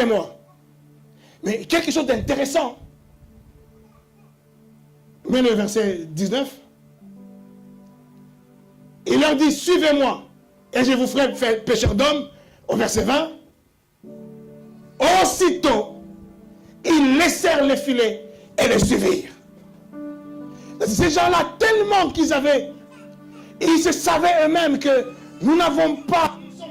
suivez-moi. Mais quelque chose d'intéressant. Mais le verset 19. Il leur dit, suivez-moi, et je vous ferai pécheurs d'hommes. Au verset 20. Aussitôt, ils laissèrent les filets et les suivirent. Ces gens-là, tellement ils se savaient eux-mêmes que nous ne sommes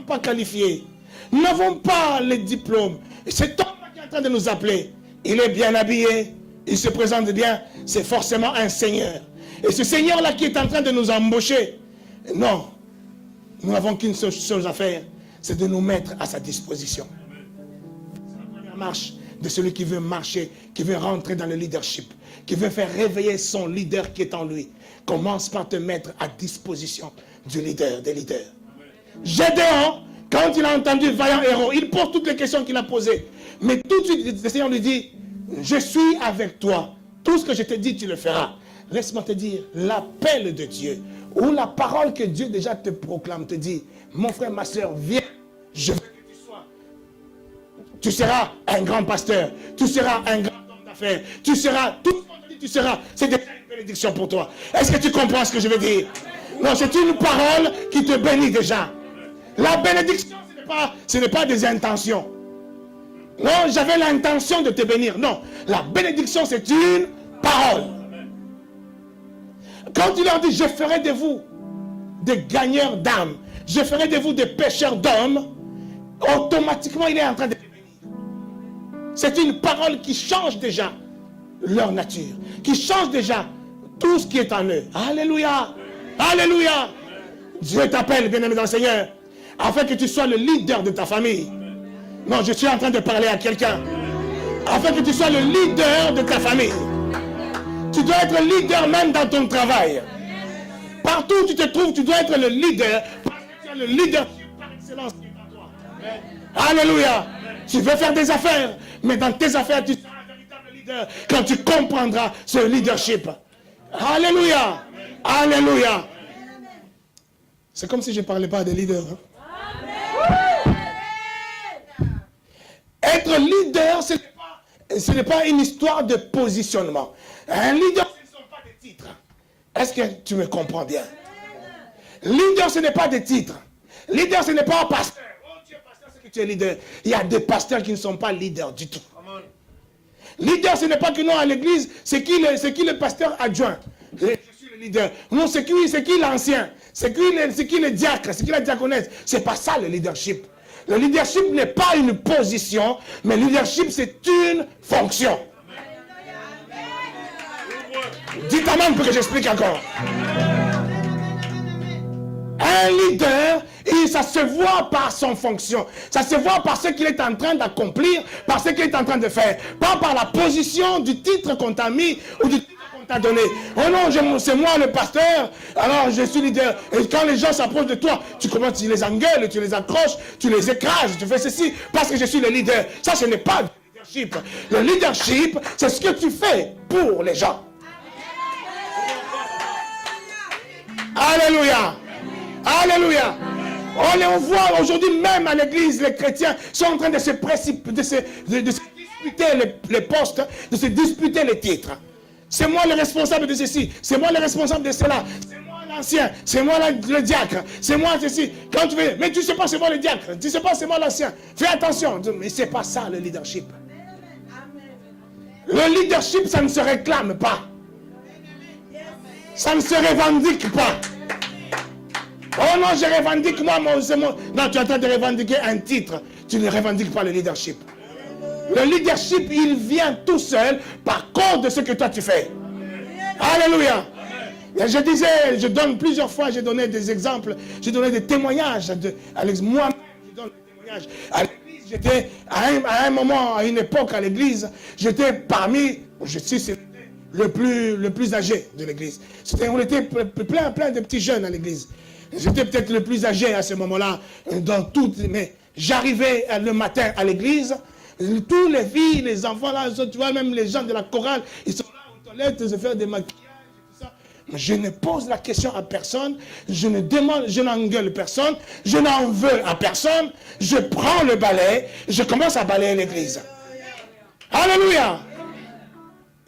pas qualifiés. Nous n'avons pas les diplômes. Et cet homme-là qui est en train de nous appeler, il est bien habillé, il se présente bien, c'est forcément un Seigneur. Et ce Seigneur-là qui est en train de nous embaucher, non, nous n'avons qu'une seule chose à faire, c'est de nous mettre à sa disposition. C'est la première marche de celui qui veut marcher, qui veut rentrer dans le leadership, qui veut faire réveiller son leader qui est en lui. Commence par te mettre à disposition du leader, des leaders. Gédéon, quand il a entendu vaillant héros, il pose toutes les questions qu'il a posées. Mais tout de suite, le Seigneur lui dit, je suis avec toi. Tout ce que je te dis, tu le feras. Laisse-moi te dire, l'appel de Dieu, ou la parole que Dieu déjà te proclame, te dit, mon frère, ma soeur, viens, je veux que tu seras un grand pasteur, tu seras un grand homme d'affaires, tu seras, tout ce qu'on te dit, tu seras, c'est déjà une bénédiction pour toi. Est-ce que tu comprends ce que je veux dire? Non, c'est une parole qui te bénit déjà. La bénédiction, ce n'est pas des intentions. Non, j'avais l'intention de te bénir. Non, la bénédiction, c'est une parole. Quand il leur dit, je ferai de vous des gagneurs d'âmes, je ferai de vous des pêcheurs d'hommes, automatiquement, il est en train de te bénir. C'est une parole qui change déjà leur nature, qui change déjà tout ce qui est en eux. Alléluia! Alléluia! Dieu t'appelle, bien-aimé dans le Seigneur, afin que tu sois le leader de ta famille. Non, je suis en train de parler à quelqu'un. Afin que tu sois le leader de ta famille. Tu dois être leader même dans ton travail. Partout où tu te trouves, tu dois être le leader. Parce que tu as le leadership par excellence qui est en toi. Alléluia. Tu veux faire des affaires, mais dans tes affaires, tu seras un véritable leader quand tu comprendras ce leadership. Alléluia. Alléluia. C'est comme si je ne parlais pas des leaders. Être leader, ce n'est pas une histoire de positionnement. Un leader, ce ne sont pas des titres. Est-ce que tu me comprends bien? Leader, ce n'est pas des titres. Leader, ce n'est pas un pasteur. Oh, tu es pasteur, c'est que tu es leader. Il y a des pasteurs qui ne sont pas leaders du tout. Leader, ce n'est pas que non, à l'église, c'est qui le pasteur adjoint? Je suis le leader. Non, c'est qui l'ancien? C'est qui le diacre? C'est qui la diaconesse? C'est pas ça le leadership. Le leadership n'est pas une position, mais le leadership, c'est une fonction. Dites amen pour que j'explique encore. Un leader, ça se voit par son fonction. Ça se voit par ce qu'il est en train d'accomplir, par ce qu'il est en train de faire. Pas par la position du titre qu'on t'a mis ou du titre qu'on t'a donné. Oh non, c'est moi le pasteur, alors je suis leader. Et quand les gens s'approchent de toi, tu commences, tu les engueules, tu les accroches, tu les écrases, tu fais ceci parce que je suis le leader. Ça, ce n'est pas le leadership. Le leadership, c'est ce que tu fais pour les gens. Alléluia. Alléluia. On voit aujourd'hui même à l'église, les chrétiens sont en train de se disputer les postes, de se disputer les titres. C'est moi le responsable de ceci, c'est moi le responsable de cela, c'est moi l'ancien, c'est moi le diacre, c'est moi ceci. Quand tu veux, mais tu ne sais pas c'est moi le diacre, tu ne sais pas c'est moi l'ancien. Fais attention, mais ce n'est pas ça le leadership. Le leadership, ça ne se réclame pas. Ça ne se revendique pas. Oh non, je revendique moi. Non, tu es en train de revendiquer un titre. Tu ne revendiques pas le leadership. Le leadership, il vient tout seul par cause de ce que toi tu fais. Alléluia. Et je disais, je donne plusieurs fois, j'ai donné des exemples, j'ai donné des témoignages. Moi-même, je donne des témoignages. À l'église, j'étais, à un moment, à une époque à l'église, j'étais parmi, je suis le plus âgé de l'église. On était plein de petits jeunes à l'église. J'étais peut-être le plus âgé à ce moment-là, mais j'arrivais le matin à l'église, tous les filles, les enfants là, tu vois, même les gens de la chorale, ils sont là aux toilettes, se faire des maquillages et tout ça. Je ne pose la question à personne, je ne demande, je n'engueule personne, je n'en veux à personne. Je prends le balai, je commence à balayer l'église. Alléluia.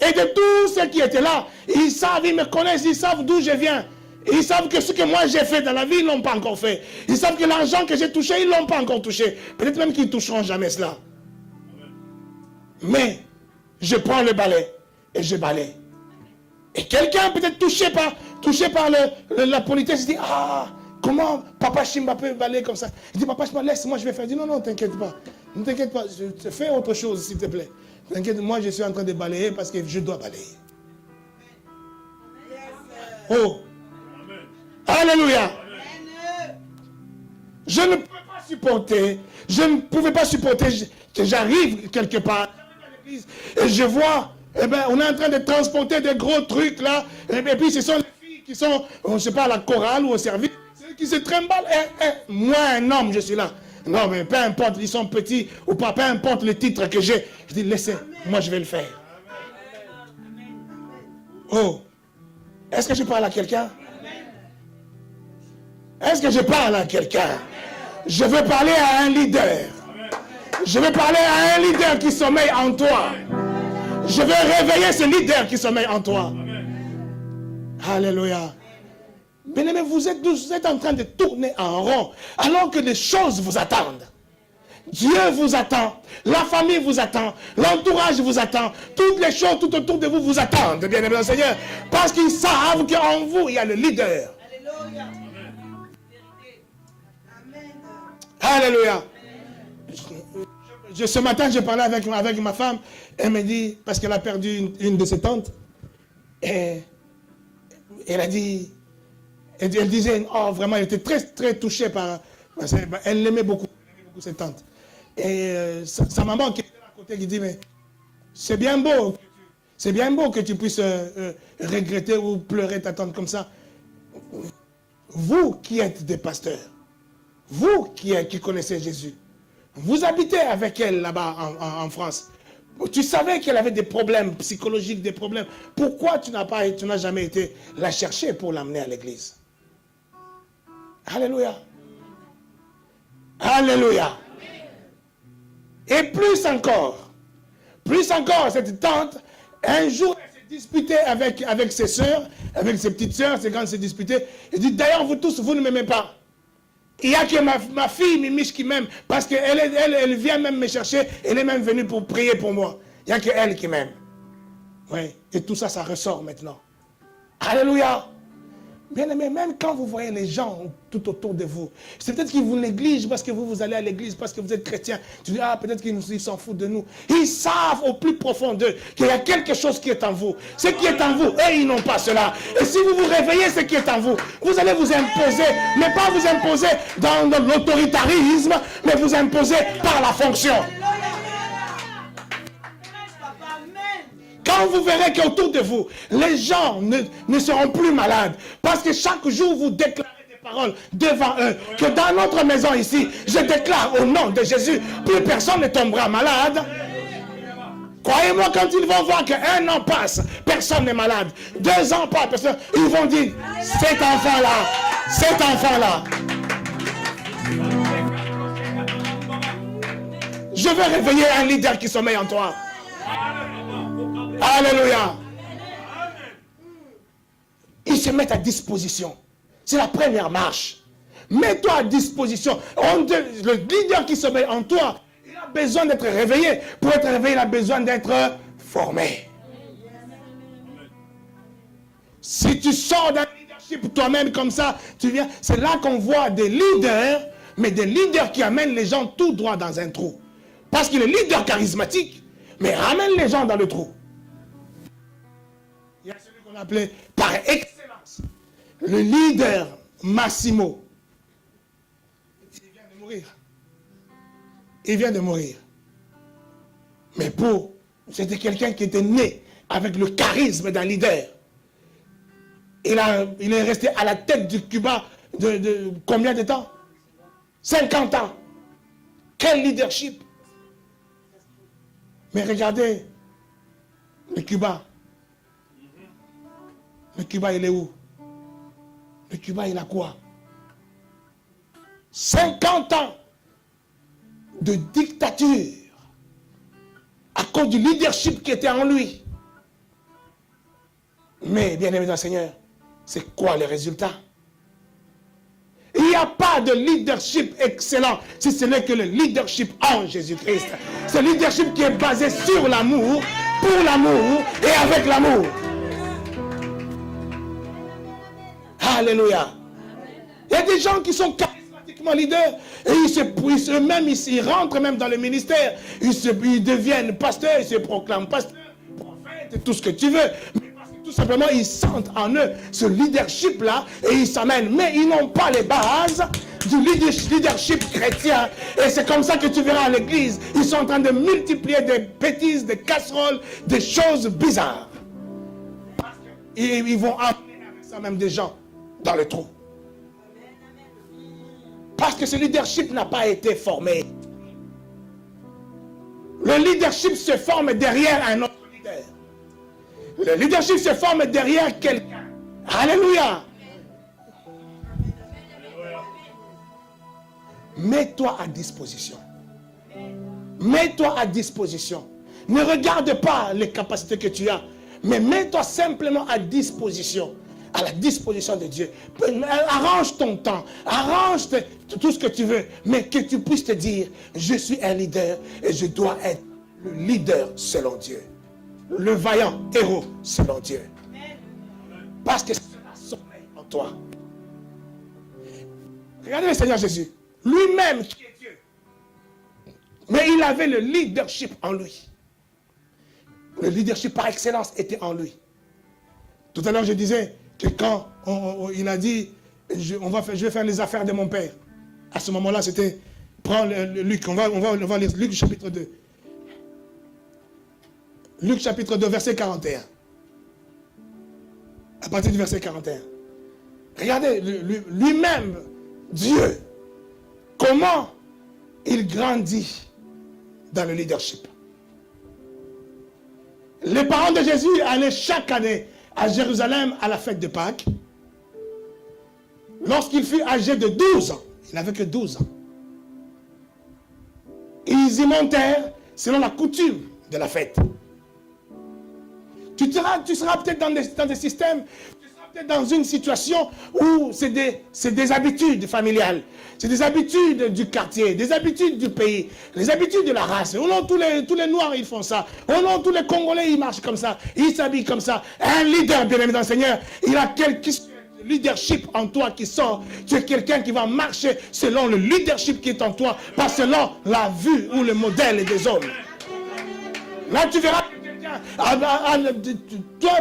Et de tous ceux qui étaient là, ils savent, ils me connaissent, ils savent d'où je viens. Ils savent que ce que moi j'ai fait dans la vie, ils ne l'ont pas encore fait. Ils savent que l'argent que j'ai touché, ils ne l'ont pas encore touché. Peut-être même qu'ils ne toucheront jamais cela. Mais je prends le balai et je balaye. Et quelqu'un peut-être touché par la politesse, il dit, ah, comment Papa Shimba peut balayer comme ça? Il dit, Papa Shimba, laisse-moi, je vais faire. Il dit, non, non, t'inquiète pas. Ne t'inquiète pas, fais autre chose, s'il te plaît. T'inquiète, moi je suis en train de balayer parce que je dois balayer. Oh. Alléluia. Je ne pouvais pas supporter, que j'arrive quelque part et je vois, eh ben, on est en train de transporter des gros trucs là, et puis ce sont les filles qui sont, je ne sais pas, à la chorale ou au service, qui se trimballent. Moi, un homme, je suis là. Non, mais peu importe, ils sont petits ou pas, peu importe le titre que j'ai. Je dis, laissez, moi je vais le faire. Oh, est-ce que je parle à quelqu'un? Est-ce que je parle à quelqu'un? Je veux parler à un leader. Je veux parler à un leader qui sommeille en toi. Je veux réveiller ce leader qui sommeille en toi. Alléluia. Bien-aimés, vous êtes en train de tourner en rond alors que les choses vous attendent. Dieu vous attend, la famille vous attend, l'entourage vous attend, toutes les choses tout autour de vous vous attendent, bien-aimés au Seigneur, parce qu'ils savent qu'en vous, il y a le leader. Alléluia. Alléluia. Ce matin, je parlais avec ma femme, elle me dit, parce qu'elle a perdu une de ses tantes, et elle a dit, elle disait, oh vraiment, elle était très, très touchée par, elle l'aimait beaucoup, cette tante. Et sa maman qui était à côté, qui dit, mais c'est bien beau que tu puisses regretter ou pleurer ta tante comme ça. Vous qui êtes des pasteurs, vous qui connaissez Jésus, vous habitez avec elle là-bas en France. Tu savais qu'elle avait des problèmes psychologiques, des problèmes. Pourquoi tu n'as jamais été la chercher pour l'amener à l'église? Alléluia. Alléluia. Et plus encore, cette tante, un jour, elle s'est disputée avec ses soeurs, avec ses petites soeurs, c'est quand elle s'est disputée. Elle dit, d'ailleurs, vous tous, vous ne m'aimez pas. Il n'y a que ma fille, Mimiche, qui m'aime, parce qu'elle vient même me chercher, elle est même venue pour prier pour moi. Il n'y a qu'elle qui m'aime. Oui, et tout ça, ça ressort maintenant. Alléluia. Bien aimé, même quand vous voyez les gens tout autour de vous, c'est peut-être qu'ils vous négligent parce que vous allez à l'église, parce que vous êtes chrétien. Tu dis, ah, peut-être qu'ils s'en foutent de nous. Ils savent au plus profond d'eux qu'il y a quelque chose qui est en vous. Ce qui est en vous, eux, ils n'ont pas cela. Et si vous vous réveillez ce qui est en vous, vous allez vous imposer, mais pas vous imposer dans l'autoritarisme, mais vous imposer par la fonction. Quand vous verrez qu'autour de vous, les gens ne seront plus malades, parce que chaque jour vous déclarez des paroles devant eux, que dans notre maison ici, je déclare au nom de Jésus, plus personne ne tombera malade. Croyez-moi, quand ils vont voir qu'un an passe, personne n'est malade, 2 ans passe, personne, ils vont dire, cet enfant-là, je vais réveiller un leader qui sommeille en toi. Alléluia. Ils se mettent à disposition. C'est la première marche. Mets-toi à disposition. Le leader qui sommeille en toi, il a besoin d'être réveillé. Pour être réveillé, il a besoin d'être formé. Si tu sors d'un leadership toi-même comme ça, tu viens, c'est là qu'on voit des leaders, mais des leaders qui amènent les gens tout droit dans un trou. Parce qu'il est leader charismatique, mais ramène les gens dans le trou. Il y a celui qu'on appelait par excellence le leader Massimo. Il vient de mourir. Il vient de mourir. Mais c'était quelqu'un qui était né avec le charisme d'un leader. Il est resté à la tête du Cuba de combien de temps? 50 ans. Quel leadership! Mais regardez le Cuba. Le Cuba, il est où? Le Cuba, il a quoi? 50 ans de dictature à cause du leadership qui était en lui. Mais, bien-aimés dans le Seigneur, c'est quoi les résultats? Il n'y a pas de leadership excellent si ce n'est que le leadership en Jésus-Christ. Ce leadership qui est basé sur l'amour, pour l'amour et avec l'amour. Alléluia. Il y a des gens qui sont charismatiquement leaders et ils rentrent même dans le ministère. Ils deviennent pasteurs, ils se proclament pasteurs, prophètes, tout ce que tu veux. Mais parce que tout simplement, ils sentent en eux ce leadership-là et ils s'amènent. Mais ils n'ont pas les bases du leadership chrétien. Et c'est comme ça que tu verras à l'église. Ils sont en train de multiplier des bêtises, des casseroles, des choses bizarres. Et ils vont amener avec ça même des gens dans le trou. Parce que ce leadership n'a pas été formé. Le leadership se forme derrière un autre leader. Le leadership se forme derrière quelqu'un. Alléluia. Mets-toi à disposition. Mets-toi à disposition. Ne regarde pas les capacités que tu as, mais mets-toi simplement à disposition. À la disposition de Dieu. Arrange ton temps, arrange tout ce que tu veux, mais que tu puisses te dire, je suis un leader et je dois être le leader selon Dieu. Le vaillant héros selon Dieu. Parce que cela sommeille en toi. Regardez le Seigneur Jésus, lui-même qui est Dieu. Mais il avait le leadership en lui. Le leadership par excellence était en lui. Tout à l'heure je disais, que quand il a dit, je vais faire les affaires de mon père. À ce moment-là, c'était, prends Luc, on va lire Luc chapitre 2. Luc chapitre 2, verset 41. À partir du verset 41. Regardez, lui-même, Dieu, comment il grandit dans le leadership. Les parents de Jésus allaient chaque année à Jérusalem à la fête de Pâques. Lorsqu'il fut âgé de 12 ans, il n'avait que 12 ans, ils y montèrent selon la coutume de la fête. Tu seras peut-être dans des systèmes, tu seras peut-être dans une situation où c'est des habitudes familiales, c'est des habitudes du quartier, des habitudes du pays, les habitudes de la race. Oh non, tous les Noirs, ils font ça. Oh non, tous les Congolais, ils marchent comme ça. Ils s'habillent comme ça. Un leader, bien aimé dans le Seigneur, il a quelque leadership en toi qui sort. Tu es quelqu'un qui va marcher selon le leadership qui est en toi, pas selon la vue ou le modèle des hommes. Là, tu verras quelqu'un, toi,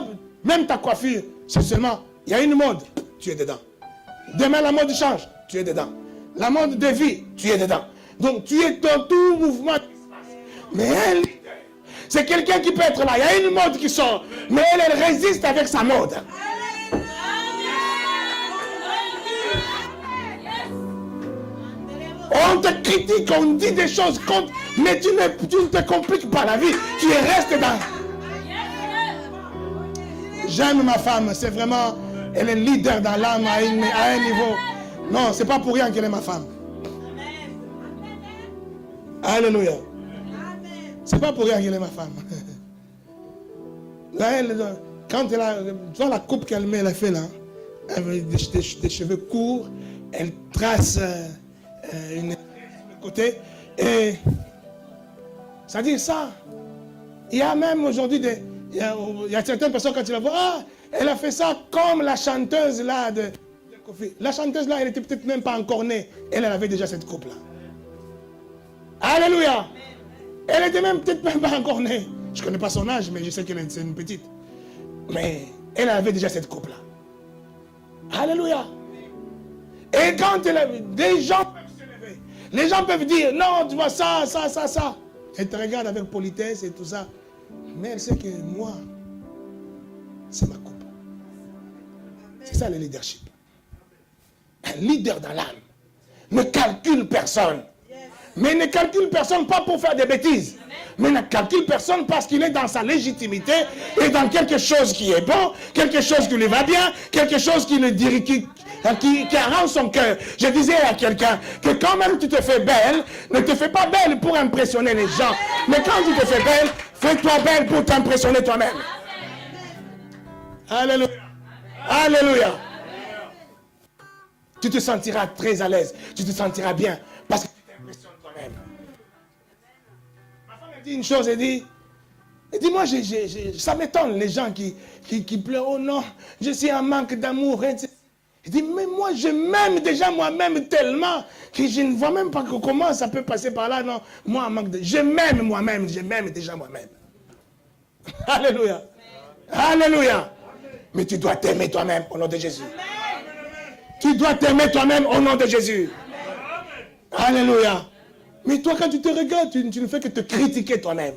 même ta coiffure, c'est seulement, il y a une mode, tu es dedans. Demain, la mode change, tu es dedans. La mode de vie, tu es dedans. Donc, tu es dans tout mouvement qui se passe. Mais un leader, c'est quelqu'un qui peut être là. Il y a une mode qui sort, mais elle résiste avec sa mode. On te critique, on dit des choses contre, mais tu ne te compliques pas la vie. Tu es resté dans. J'aime ma femme, c'est vraiment, elle est leader dans l'âme à un niveau. Non, c'est pas pour rien qu'elle est ma femme. Alléluia. C'est pas pour rien qu'elle est ma femme. Là, quand elle a, tu vois la coupe qu'elle met, elle a fait là, avec des cheveux courts, elle trace une sur le côté, et ça dit ça. Il y a même aujourd'hui il y a certaines personnes quand tu la vois, ah, elle a fait ça comme la chanteuse là de Kofi. La chanteuse là, elle était peut-être même pas encore née. Elle avait déjà cette coupe là. Alléluia. Elle était même peut-être même pas encore née. Je ne connais pas son âge, mais je sais qu'elle est une petite. Mais elle avait déjà cette coupe là. Alléluia. Et quand des gens peuvent se lever, les gens peuvent dire, non, tu vois ça. Elle te regarde avec politesse et tout ça. Mais elle sait que moi, c'est ma coupe. C'est ça le leadership. Un leader dans l'âme ne calcule personne. Mais ne calcule personne pas pour faire des bêtises. mais ne calcule personne parce qu'il est dans sa légitimité et dans quelque chose qui est bon, quelque chose qui lui va bien, quelque chose qui le dirige, qui arrange son cœur. Je disais à quelqu'un que quand même tu te fais belle, ne te fais pas belle pour impressionner les gens, mais quand tu te fais belle, fais-toi belle pour t'impressionner toi-même. Alléluia. Alléluia. Tu te sentiras très à l'aise, tu te sentiras bien parce que tu t'impressionnes toi-même. Ma femme me dit une chose, elle dit moi, ça m'étonne les gens qui pleurent, oh non, je suis en manque d'amour. Il dit, mais moi, je m'aime déjà moi-même tellement que je ne vois même pas comment ça peut passer par là. Non, moi, en manque de... Je m'aime moi-même, je m'aime déjà moi-même. Alléluia. Alléluia. Mais tu dois t'aimer toi-même au nom de Jésus. Tu dois t'aimer toi-même au nom de Jésus. Alléluia. Mais toi, quand tu te regardes, tu ne fais que te critiquer toi-même.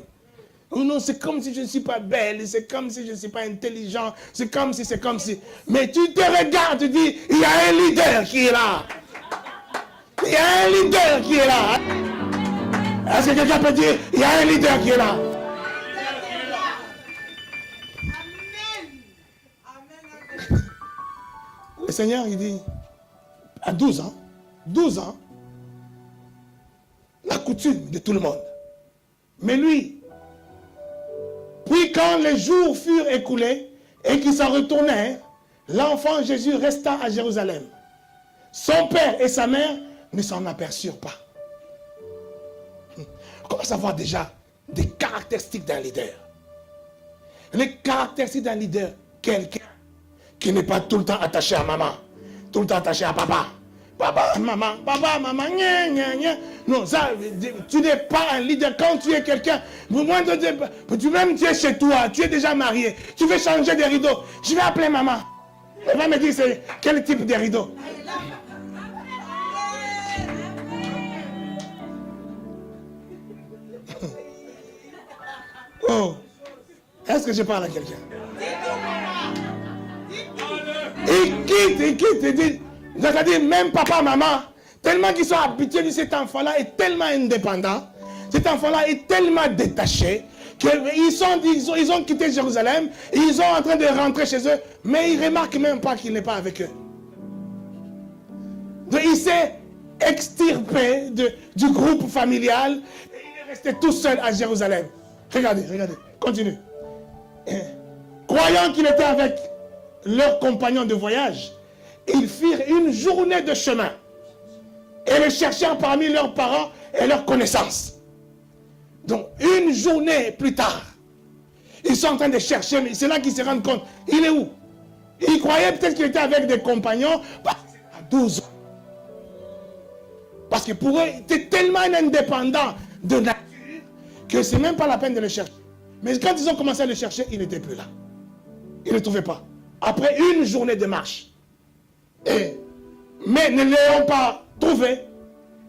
Oh non, c'est comme si je ne suis pas belle, c'est comme si je ne suis pas intelligent, c'est comme si, c'est comme si. Mais tu te regardes, tu dis, il y a un leader qui est là. Il y a un leader qui est là. Est-ce que quelqu'un peut dire, il y a un leader qui est là? Le Seigneur, il dit, à 12 ans, la coutume de tout le monde. Mais lui, puis quand les jours furent écoulés et qu'ils s'en retournèrent, l'enfant Jésus resta à Jérusalem. Son père et sa mère ne s'en aperçurent pas. On commence à voir déjà des caractéristiques d'un leader. Les caractéristiques d'un leader, quelqu'un qui n'est pas tout le temps attaché à maman, tout le temps attaché à papa. Papa, maman, gna, gna, gna. Non, ça, tu n'es pas un leader. Quand tu es quelqu'un, même tu es chez toi, tu es déjà marié, tu veux changer des rideaux. Je vais appeler maman. Elle va me dire c'est quel type de rideau. Oh, est-ce que je parle à quelqu'un? Il quitte. C'est-à-dire, même papa, maman, tellement qu'ils sont habitués de cet enfant-là est tellement indépendant, cet enfant-là est tellement détaché, qu'ils ont quitté Jérusalem, ils sont en train de rentrer chez eux, mais ils ne remarquent même pas qu'il n'est pas avec eux. Donc il s'est extirpé du groupe familial, et il est resté tout seul à Jérusalem. Regardez, continue. Croyant qu'il était avec leurs compagnons de voyage, ils firent une journée de chemin et le cherchèrent parmi leurs parents et leurs connaissances. Donc, une journée plus tard, ils sont en train de chercher, mais c'est là qu'ils se rendent compte. Il est où? Ils croyaient peut-être qu'il était avec des compagnons à 12 ans. Parce que pour eux, il était tellement indépendant de nature que ce n'est même pas la peine de le chercher. Mais quand ils ont commencé à le chercher, il n'était plus là. Ils ne le trouvaient pas. Après une journée de marche, mais ne l'ayant pas trouvé,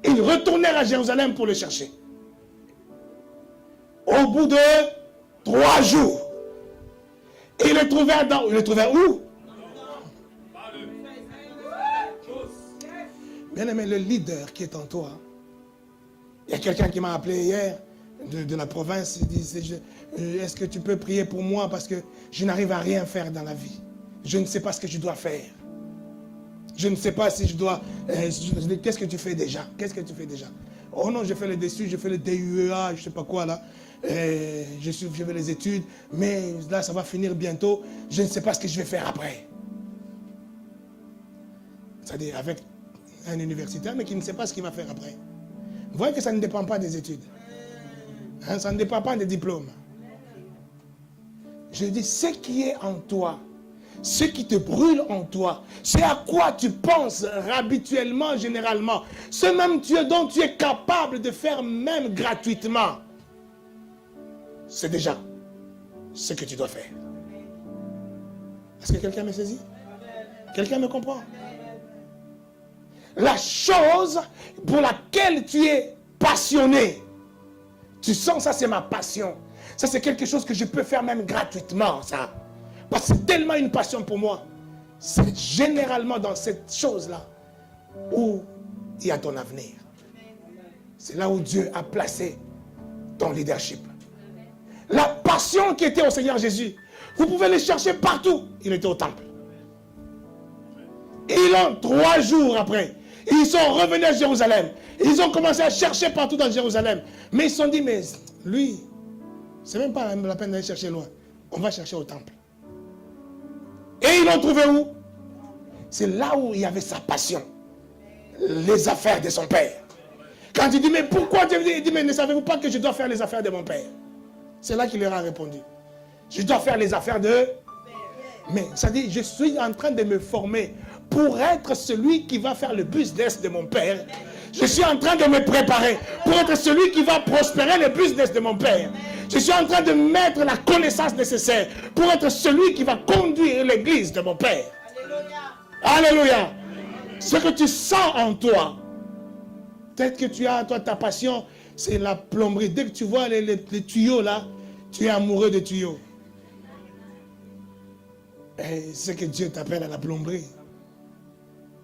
ils retournèrent à Jérusalem pour le chercher. Au bout de 3 jours, ils le trouvèrent où? Bien aimé, le leader qui est en toi. Il y a quelqu'un qui m'a appelé hier de la province. Il dit, est-ce que tu peux prier pour moi parce que je n'arrive à rien faire dans la vie. Je ne sais pas ce que je dois faire. Je ne sais pas si je dois... qu'est-ce que tu fais déjà? Oh non, je fais le dessus, je fais le DUEA, je ne sais pas quoi là. Je fais les études, mais là, ça va finir bientôt. Je ne sais pas ce que je vais faire après. C'est-à-dire avec un universitaire, mais qui ne sait pas ce qu'il va faire après. Vous voyez que ça ne dépend pas des études. Hein, ça ne dépend pas des diplômes. Je dis, ce qui est en toi, ce qui te brûle en toi, c'est à quoi tu penses habituellement, généralement, ce même Dieu dont tu es capable de faire même gratuitement, c'est déjà ce que tu dois faire. Est-ce que quelqu'un me saisit? Quelqu'un me comprend? La chose pour laquelle tu es passionné, tu sens ça, c'est ma passion. Ça, c'est quelque chose que je peux faire même gratuitement, ça. Parce que c'est tellement une passion pour moi. C'est généralement dans cette chose-là où il y a ton avenir. C'est là où Dieu a placé ton leadership. la passion qui était au Seigneur Jésus, vous pouvez le chercher partout. Il était au temple. Et 3 jours après, ils sont revenus à Jérusalem. Ils ont commencé à chercher partout dans Jérusalem. Mais ils se sont dit, mais lui, c'est même pas la peine d'aller chercher loin. On va chercher au temple. Et ils l'ont trouvé où? C'est là où il y avait sa passion. Les affaires de son père. Quand il dit, mais pourquoi Dieu dit, mais ne savez-vous pas que je dois faire les affaires de mon père? C'est là qu'il leur a répondu. Je dois faire les affaires de... Mais ça dit, je suis en train de me former pour être celui qui va faire le business de mon père. Je suis en train de me préparer pour être celui qui va prospérer le business de mon père. Je suis en train de mettre la connaissance nécessaire pour être celui qui va conduire l'église de mon père. Alléluia. Alléluia. Ce que tu sens en toi, peut-être que tu as, toi, ta passion, c'est la plomberie. Dès que tu vois les tuyaux là, tu es amoureux des tuyaux. Et c'est que Dieu t'appelle à la plomberie.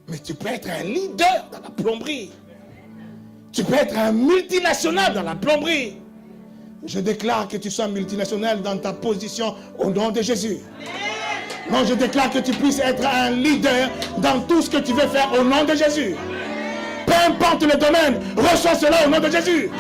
Mais tu peux être un leader dans la plomberie. Tu peux être un multinational dans la plomberie. Je déclare que tu sois multinational dans ta position au nom de Jésus. Non, je déclare que tu puisses être un leader dans tout ce que tu veux faire au nom de Jésus. Peu importe le domaine, reçois cela au nom de Jésus.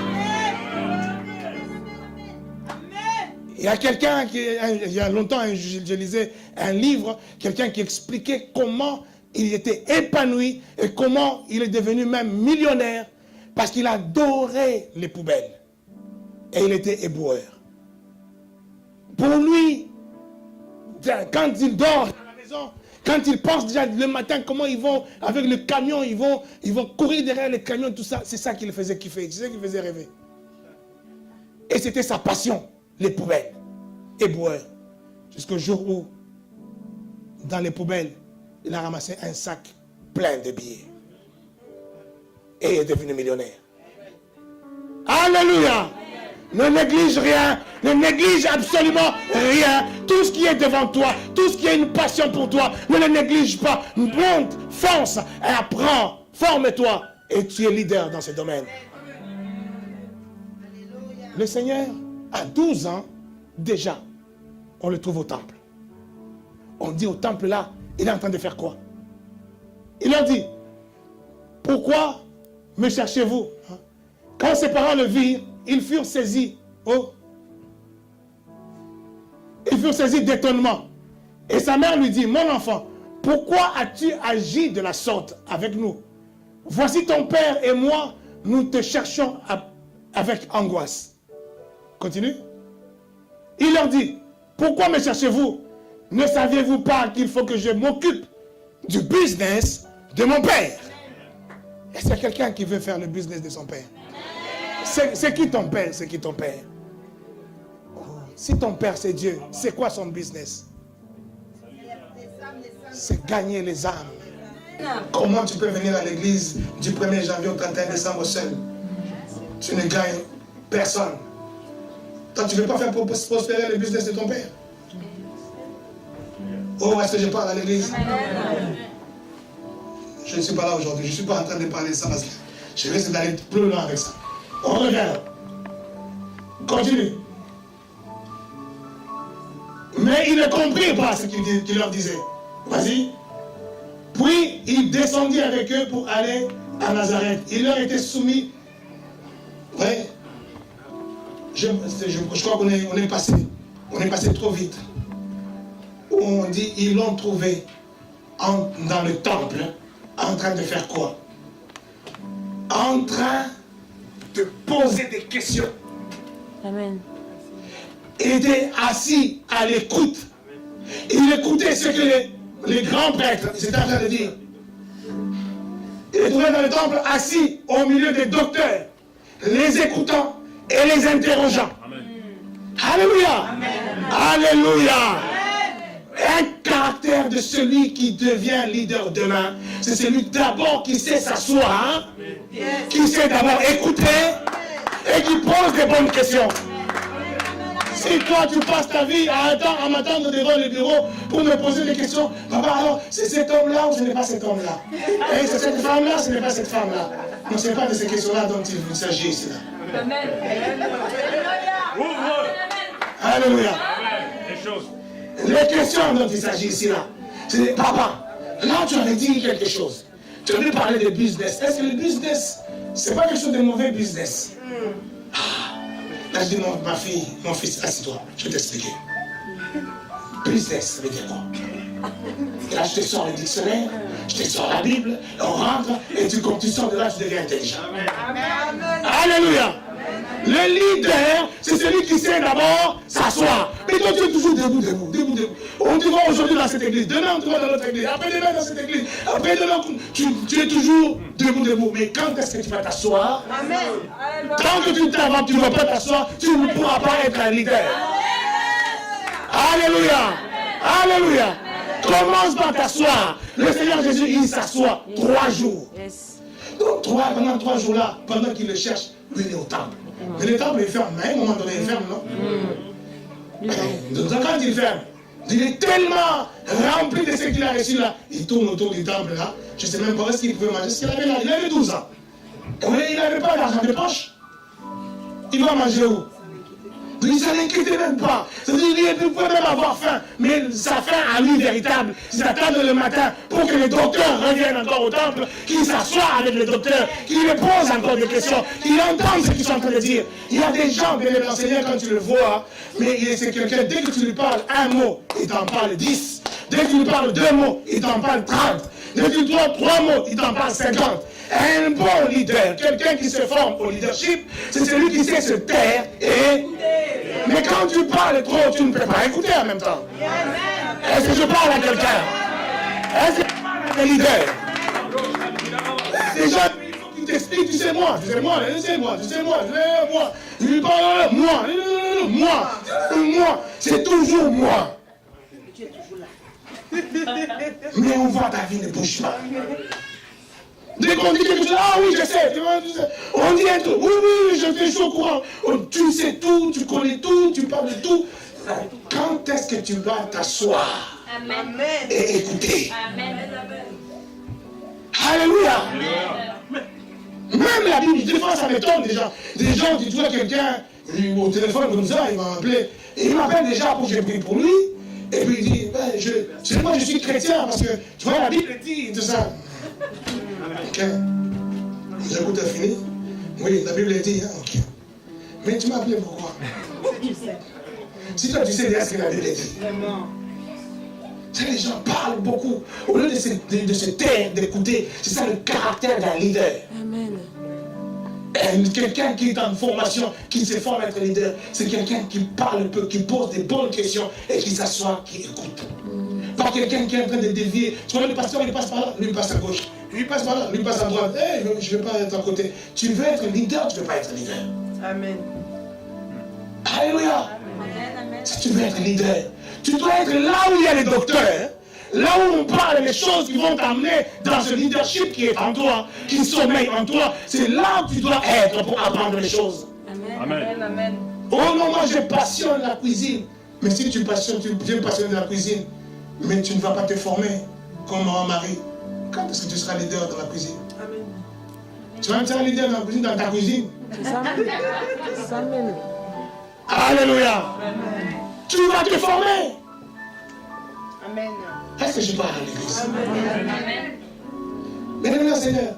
Il y a quelqu'un qui, il y a longtemps, je lisais un livre, quelqu'un qui expliquait comment il était épanoui et comment il est devenu même millionnaire parce qu'il adorait les poubelles. Et il était éboueur. Pour lui, quand il dort à la maison, quand il pense déjà le matin comment ils vont, avec le camion, ils vont courir derrière les camions, tout ça, c'est ça qui le faisait kiffer, c'est ça qui le faisait rêver. Et c'était sa passion, les poubelles, éboueur. Jusqu'au jour où, dans les poubelles, il a ramassé un sac plein de billets. Et il est devenu millionnaire. Alléluia! Ne néglige rien, ne néglige absolument rien. Tout ce qui est devant toi, tout ce qui est une passion pour toi, ne le néglige pas. Monte, fonce, apprends, forme-toi et tu es leader dans ce domaine. Le Seigneur, à 12 ans, déjà, on le trouve au temple. On dit au temple là, il est en train de faire quoi? Il leur dit, pourquoi me cherchez-vous? Quand ses parents le virent, ils furent saisis. Oh. Ils furent saisis d'étonnement. Et sa mère lui dit, mon enfant, pourquoi as-tu agi de la sorte avec nous? Voici ton père et moi, nous te cherchons avec angoisse. Continue. Il leur dit, pourquoi me cherchez-vous? Ne saviez-vous pas qu'il faut que je m'occupe du business de mon père? Et c'est quelqu'un qui veut faire le business de son père. C'est qui ton père? C'est qui ton père? Oh, si ton père c'est Dieu, c'est quoi son business? C'est gagner les âmes. Comment tu peux venir à l'église du 1er janvier au 31 décembre seul? Tu ne gagnes personne. Toi, tu ne veux pas faire pour prospérer le business de ton père? Oh, est-ce que je parle à l'église? Je ne suis pas là aujourd'hui. Je ne suis pas en train de parler de ça parce que je vais essayer d'aller plus loin avec ça. On regarde. Continue. Mais il ne comprit pas ce qu'il leur disait. Vas-y. Puis il descendit avec eux pour aller à Nazareth. Il leur était soumis. Ouais. Je crois qu'on est passé trop vite. Où on dit, ils l'ont trouvé dans le temple, en train de faire quoi? En train de poser des questions. Amen. Il était assis à l'écoute. Il écoutait ce que les grands prêtres étaient en train de dire. Il est trouvé dans le temple assis au milieu des docteurs, les écoutant et les interrogeant. Amen. Alléluia. Amen. Alléluia. Un caractère de celui qui devient leader demain, c'est celui d'abord qui sait s'asseoir, qui sait d'abord écouter et qui pose des bonnes questions. Si toi tu passes ta vie à m'attendre devant le bureau pour me poser des questions, papa, alors c'est cet homme-là ou ce n'est pas cet homme-là? Et c'est cette femme-là, ce n'est pas cette femme-là? Non, ce n'est pas de ces questions-là dont il s'agit ici. Amen. Alléluia. Les choses. Les questions dont il s'agit ici, là, c'est papa, là tu avais dit quelque chose. Tu avais parlé de business. Est-ce que le business, c'est pas quelque chose de mauvais business? Là je dis, non, ma fille, mon fils, assieds-toi, je vais t'expliquer. Business, ça veut dire quoi? Et là je te sors le dictionnaire, je te sors la Bible, on rentre, et tu sors de là, tu deviens intelligent. Amen. Alléluia. Le leader, c'est celui qui sait d'abord s'asseoir. Mais toi, tu es toujours debout. On te voit aujourd'hui dans cette église, demain on te voit dans l'autre église, après demain dans cette église, après demain, tu es toujours debout. Mais quand est-ce que tu vas t'asseoir? Tant que tu t'avances, tu ne vas pas t'asseoir, tu ne pourras pas être un leader. Alléluia. Alléluia. Commence par t'asseoir. Le Seigneur Jésus, il s'assoit 3 jours. Donc pendant 3 jours là, pendant qu'il le cherche, lui il est au temple. Mais le temple est ferme, mais à un moment donné il ferme, non? Donc quand il ferme, il est tellement rempli de ce qu'il a reçu là, il tourne autour du temple là, je ne sais même pas ce qu'il pouvait manger, ce qu'il avait là, il avait 12 ans. Et il n'avait pas d'argent de poche. Il va manger où? Il ne s'inquiétait même pas. Il pouvait même avoir faim. Mais sa faim à lui véritable, c'est d'attendre le matin pour que les docteurs reviennent encore au temple, qu'il s'assoie avec les docteurs, qu'il les pose encore des questions, qu'il entende ce qu'ils sont en train de dire. Il y a des gens, bien les enseignants, quand tu le vois, mais c'est quelqu'un, dès que tu lui parles un mot, il t'en parle 10. Dès que tu lui parles 2 mots, il t'en parle 30. Dès que tu lui parles 3 mots, il t'en parle 50. Un bon leader, quelqu'un qui se forme au leadership, c'est celui qui sait se taire et... Mais quand tu parles trop, tu ne peux pas écouter en même temps. Est-ce que je parle à quelqu'un? Est-ce que je parle à un leader? Déjà, il faut qu'il t'explique, tu sais moi, c'est toujours moi. Mais on voit ta vie ne bouge pas. Dès qu'on dit quelque chose, ah oui, je sais. On dit un truc, oui, je suis au courant. Tu sais tout, tu connais tout, tu parles de tout. Quand est-ce que tu vas t'asseoir et écouter? Amen. Alléluia. Même la Bible, des fois ça m'étonne déjà. Des gens qui trouvent quelqu'un au téléphone comme ça, il m'a appelé. Et il m'appelle déjà pour que je prie pour lui. Et puis il dit, moi je suis chrétien parce que tu vois la Bible dit tout ça. Ok. J'écoute, t'as fini? Oui, la Bible dit, hein, ok. Mais tu m'as appelé pourquoi? Si toi tu sais déjà ce que la Bible dit. Les gens parlent beaucoup. Au lieu de se taire, d'écouter, c'est ça le caractère d'un leader. Amen. Quelqu'un qui est en formation, qui se forme à être leader, c'est quelqu'un qui parle peu, qui pose des bonnes questions et qui s'assoit, qui écoute. Pas quelqu'un qui est en train de dévier. Tu vois, le pasteur, il passe par là, lui il passe à gauche. Lui il passe par là, lui il passe à droite. Hey, je ne vais pas être à côté. Tu veux être leader, tu ne veux pas être leader. Amen. Alléluia. Si tu veux être leader, tu dois être là où il y a les docteurs. Là où on parle des choses qui vont t'amener dans ce leadership qui est en toi, qui sommeille en toi. C'est là où tu dois être pour apprendre les choses. Amen. Amen. Oh non, moi je passionne la cuisine. Mais si tu viens passionner de la cuisine, mais tu ne vas pas te former comme un mari. Quand est-ce que tu seras leader dans la cuisine? Amen. Tu vas être leader dans la cuisine, dans ta cuisine. Amen. Alléluia. Amen. Tu vas te former. Amen. Est-ce que je parle à l'église? Amen. Mesdames et Seigneur,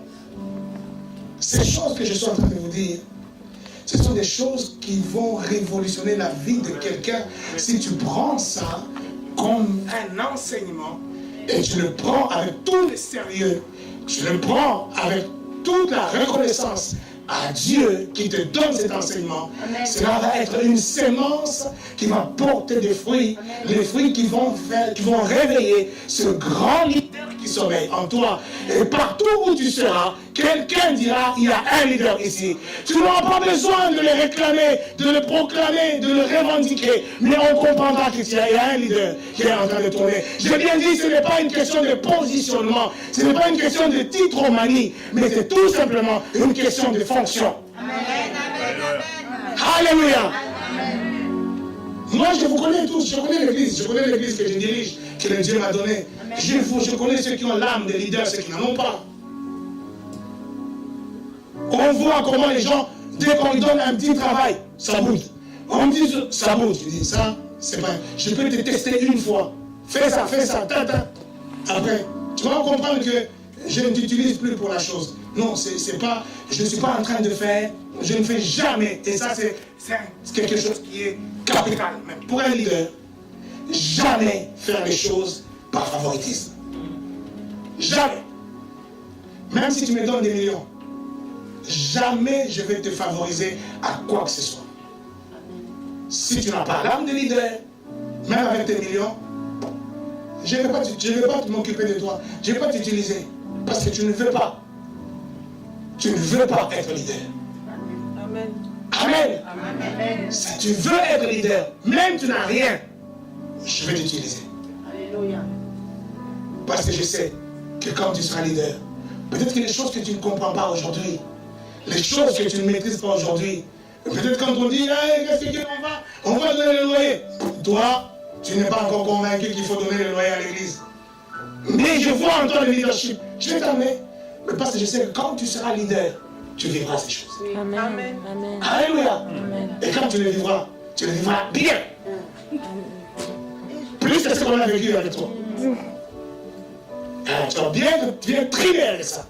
ces choses que je suis en train de vous dire, ce sont des choses qui vont révolutionner la vie de quelqu'un si tu prends ça comme un enseignement et tu le prends avec tout le sérieux, tu le prends avec toute la reconnaissance à Dieu qui te donne cet enseignement. Amen. Cela va être une sémence qui va porter des fruits, les fruits qui vont réveiller ce grand leader qui sommeille en toi. Et partout où tu seras, quelqu'un dira, il y a un leader ici. Tu n'auras pas besoin de le réclamer, de le proclamer, de le revendiquer, mais on comprendra qu'il y a un leader qui est en train de tourner. J'ai bien dit, ce n'est pas une question de positionnement, ce n'est pas une question de titromanie, mais c'est tout simplement une question de fonction. Amen. Alléluia. Moi, je vous connais tous, je connais l'église que je dirige, que le Dieu m'a donné. Je connais ceux qui ont l'âme des leaders, ceux qui n'en ont pas. On voit comment les gens, dès qu'on lui donne un petit travail, ça bouge. On me dit, ça bouge. Je dis, ça, c'est pas. Je peux te tester une fois. Fais ça, tata. Après, tu vas comprendre que je ne t'utilise plus pour la chose. Non, c'est pas, je ne suis pas en train de faire, je ne fais jamais. Et ça, c'est quelque chose qui est capital. Même pour un leader, jamais faire les choses par favoritisme. Jamais. Même si tu me donnes des millions, jamais je vais te favoriser à quoi que ce soit. Si tu n'as pas l'âme de leader, même avec tes millions, je ne vais pas m'occuper de toi. Je ne vais pas t'utiliser. Parce que tu ne veux pas. Tu ne veux pas être leader. Amen. Amen. Amen. Si tu veux être leader, même tu n'as rien, je vais t'utiliser. Alléluia. Parce que je sais que quand tu seras leader, peut-être que les choses que tu ne comprends pas aujourd'hui, les choses que tu ne maîtrises pas aujourd'hui, peut-être quand on dit, hey, qu'est-ce qu'on va donner le loyer. Toi, tu n'es pas encore convaincu qu'il faut donner le loyer à l'église. Mais je vois en toi le leadership. Je vais t'amener. Mais parce que je sais que quand tu seras leader, tu vivras ces choses. Amen. Amen. Amen. Alléluia. Amen. Et quand tu le vivras bien. Plus que ce qu'on a vécu avec toi. Tu vas bien trimer avec ça.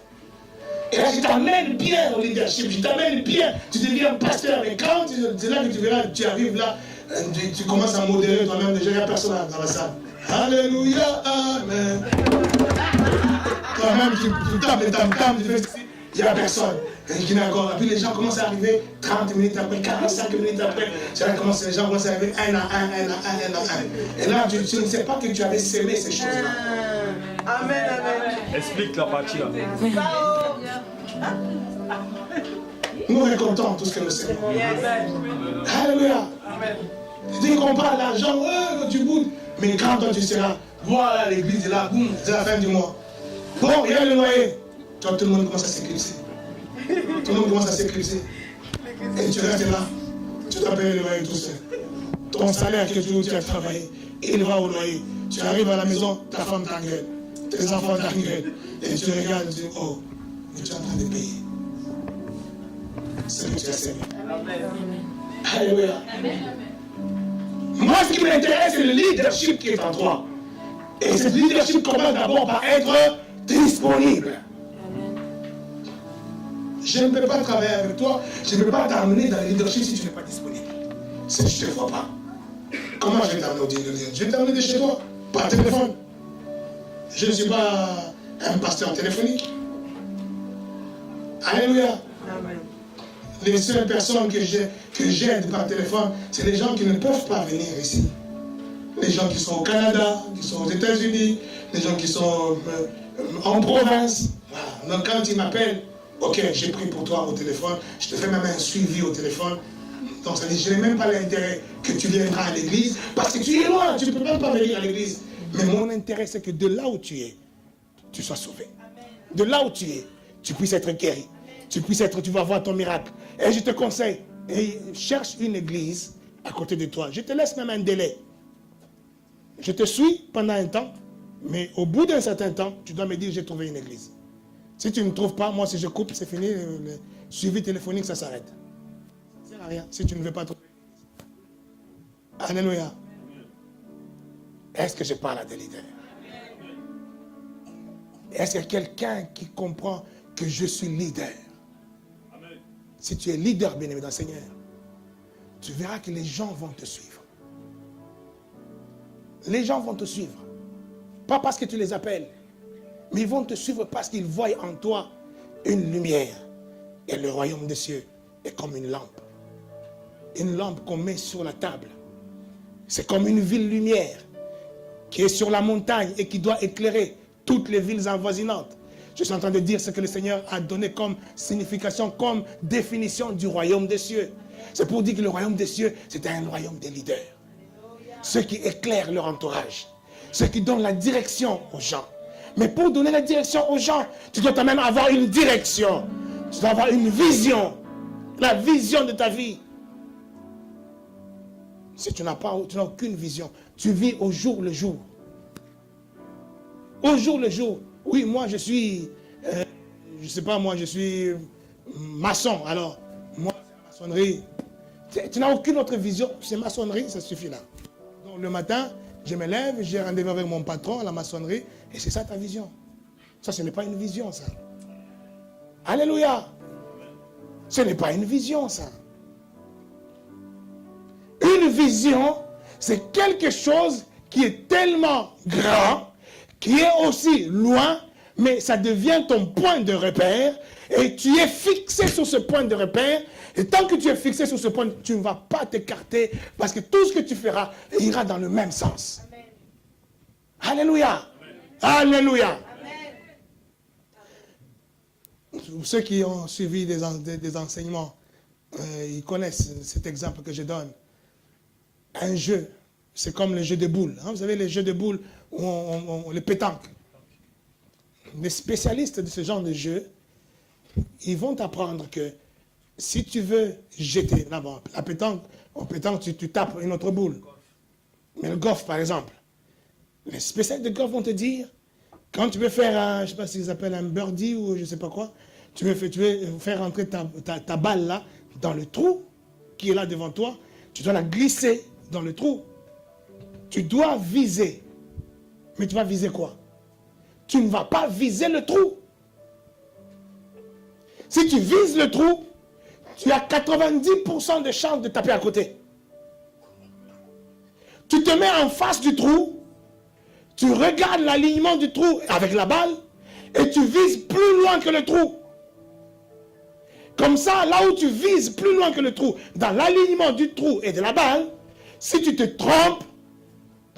Et là, je t'amène bien au leadership, je t'amène bien, tu deviens pasteur. Et quand c'est là que tu verras, tu arrives là, tu commences à modérer toi-même, déjà il n'y a personne dans la salle. Alléluia, amen. Toi-même, tu tapes les tam-tam, tu fais ceci, il n'y a personne. Et puis les gens commencent à arriver 30 minutes après, 45 minutes après. Les gens commencent à arriver un à un. Et là, tu ne sais pas que tu avais sémé ces choses-là. Amen, amen. Explique la partie là. Nous récoltons tout ce que nous savons. Alléluia. Dès qu'on parle d'argent, tu boudes. Mais quand toi tu seras, voilà l'église est là, boum, c'est la fin du mois. Bon, il y a le loyer. Toi, tout le monde commence à s'éclipser. Tout le monde commence à s'éclipser. Et tu restes là. Tu dois payer le loyer tout seul. Ton salaire que tu as travaillé, il va au loyer. Tu arrives à la maison, ta femme t'engueule. Tes enfants t'engueulent. Et tu regardes et tu dis, oh, mais tu es en train de payer. C'est que tu as servi. Alléluia. Moi, ce qui m'intéresse, c'est le leadership qui est en toi. Et ce leadership commence d'abord par être disponible. Je ne peux pas travailler avec toi, je ne peux pas t'amener dans le leadership si tu n'es pas disponible. Si je ne te vois pas. Comment je vais t'amener au leadership? Je vais t'amener de chez toi, par téléphone. Je ne suis pas un pasteur téléphonique. Alléluia. Amen. Les seules personnes que j'aide par téléphone, c'est les gens qui ne peuvent pas venir ici. Les gens qui sont au Canada, qui sont aux États-Unis, les gens qui sont en province. Voilà. Donc quand ils m'appellent, ok, j'ai pris pour toi au téléphone, je te fais même un suivi au téléphone. Donc ça dit, je n'ai même pas l'intérêt que tu viendras à l'église, parce que tu es loin, tu ne peux même pas venir à l'église. Mais mon intérêt, c'est que de là où tu es, tu sois sauvé. De là où tu es, tu puisses être guéri. Tu vas voir ton miracle. Et je te conseille, cherche une église à côté de toi. Je te laisse même un délai. Je te suis pendant un temps, mais au bout d'un certain temps, tu dois me dire, j'ai trouvé une église. Si tu ne trouves pas, moi, si je coupe, c'est fini, le suivi téléphonique, ça s'arrête. Ça ne sert à rien si tu ne veux pas trouver. Alléluia. Est-ce que je parle à des leaders? Est-ce qu'il y a quelqu'un qui comprend que je suis leader? Amen. Si tu es leader, bien-aimé dans le Seigneur, tu verras que les gens vont te suivre. Les gens vont te suivre. Pas parce que tu les appelles, mais ils vont te suivre parce qu'ils voient en toi une lumière. Et le royaume des cieux est comme une lampe. Une lampe qu'on met sur la table. C'est comme une ville lumière qui est sur la montagne et qui doit éclairer toutes les villes avoisinantes. Je suis en train de dire ce que le Seigneur a donné comme signification, comme définition du royaume des cieux. C'est pour dire que le royaume des cieux, c'est un royaume des leaders. Ceux qui éclairent leur entourage. Ceux qui donnent la direction aux gens. Mais pour donner la direction aux gens, tu dois quand même avoir une direction. Tu dois avoir une vision. La vision de ta vie. Si tu n'as aucune vision, tu vis au jour le jour. Au jour le jour. Oui, moi je suis, je sais pas, moi je suis maçon. Alors, moi, la maçonnerie, Tu n'as aucune autre vision. C'est maçonnerie, ça suffit là. Donc le matin, je me lève, j'ai rendez-vous avec mon patron à la maçonnerie, et c'est ça ta vision. Ça, ce n'est pas une vision, ça. Alléluia. Ce n'est pas une vision, ça. Une vision, c'est quelque chose qui est tellement grand, qui est aussi loin, mais ça devient ton point de repère, et tu es fixé sur ce point de repère, et tant que tu es fixé sur ce point, tu ne vas pas t'écarter, parce que tout ce que tu feras ira dans le même sens. Amen. Alléluia. Amen. Alléluia. Amen. Ceux qui ont suivi des enseignements, ils connaissent cet exemple que je donne. Un jeu, c'est comme le jeu de boules. Hein? Vous savez, les jeux de boules, où on les pétanque. Les spécialistes de ce genre de jeu, ils vont t'apprendre que si tu veux jeter, là-bas, la pétanque, en pétanque, tu tapes une autre boule. Mais le golf, par exemple, les spécialistes de golf vont te dire, quand tu veux faire, je ne sais pas s'ils appellent un birdie ou je ne sais pas quoi, tu veux faire rentrer ta balle là, dans le trou qui est là devant toi, tu dois la glisser dans le trou. Tu dois viser. Mais tu vas viser quoi? Tu ne vas pas viser le trou. Si tu vises le trou, tu as 90% de chances de taper à côté. Tu te mets en face du trou, tu regardes l'alignement du trou avec la balle et tu vises plus loin que le trou. Comme ça, là où tu vises plus loin que le trou, dans l'alignement du trou et de la balle, si tu te trompes,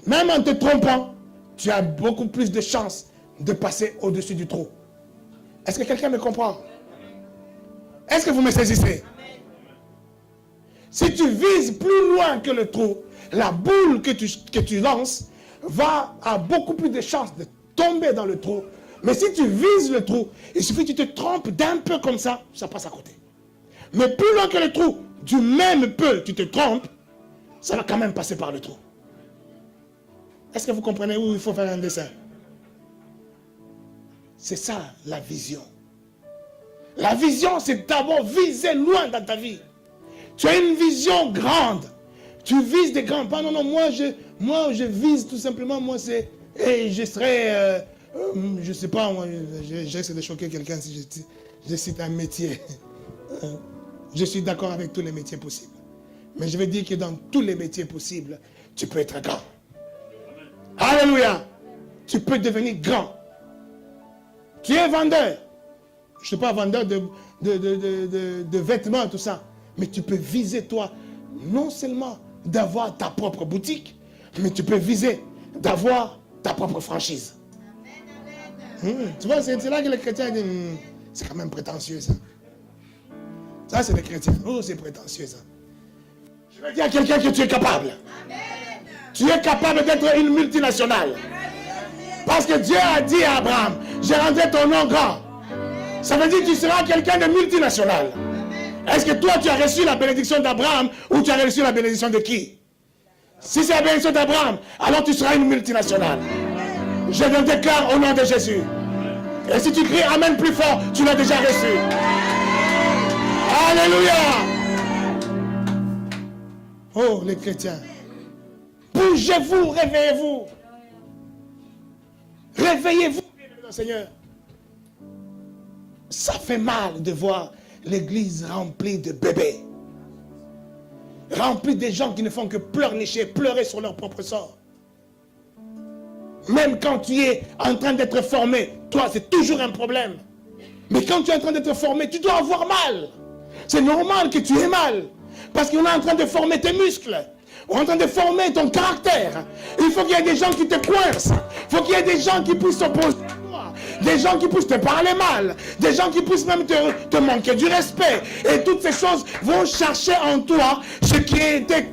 même en te trompant, tu as beaucoup plus de chances de passer au-dessus du trou. Est-ce que quelqu'un me comprend? Est-ce que vous me saisissez? Si tu vises plus loin que le trou, la boule que tu lances a beaucoup plus de chances de tomber dans le trou. Mais si tu vises le trou, il suffit que tu te trompes d'un peu comme ça passe à côté. Mais plus loin que le trou, du même peu tu te trompes, ça va quand même passer par le trou. Est-ce que vous comprenez où il faut faire un dessin? C'est ça la vision. La vision, c'est d'abord viser loin dans ta vie. Tu as une vision grande. Tu vises des grands pas. Non, moi je vise tout simplement, moi c'est, et je serai, je sais pas, moi, j'essaie de choquer quelqu'un si je cite un métier. Je suis d'accord avec tous les métiers possibles. Mais je veux dire que dans tous les métiers possibles, tu peux être grand. Alléluia. Tu peux devenir grand. Tu es vendeur. Je ne suis pas vendeur de vêtements, tout ça. Mais tu peux viser, toi, non seulement d'avoir ta propre boutique, mais tu peux viser d'avoir ta propre franchise. Tu vois, c'est là que les chrétiens disent, c'est quand même prétentieux, ça. Ça, c'est les chrétiens. Oh, c'est prétentieux, ça. Je veux dire à quelqu'un que tu es capable. Tu es capable d'être une multinationale. Parce que Dieu a dit à Abraham, j'ai rendu ton nom grand. Ça veut dire que tu seras quelqu'un de multinational. Est-ce que toi, tu as reçu la bénédiction d'Abraham ou tu as reçu la bénédiction de qui? Si c'est la bénédiction d'Abraham, alors tu seras une multinationale. Je le déclare au nom de Jésus. Et si tu cries Amen plus fort, tu l'as déjà reçu. Alléluia. Oh, les chrétiens. Bougez-vous, réveillez-vous. Réveillez-vous, Seigneur. Ça fait mal de voir l'église remplie de bébés. Remplie de gens qui ne font que pleurnicher, pleurer sur leur propre sort. Même quand tu es en train d'être formé, toi, c'est toujours un problème. Mais quand tu es en train d'être formé, tu dois avoir mal. C'est normal que tu aies mal. Parce qu'on est en train de former tes muscles. On est en train de former ton caractère. Il faut qu'il y ait des gens qui te coincent. Il faut qu'il y ait des gens qui puissent s'opposer à toi. Des gens qui puissent te parler mal. Des gens qui puissent même te manquer du respect. Et toutes ces choses vont chercher en toi ce qui était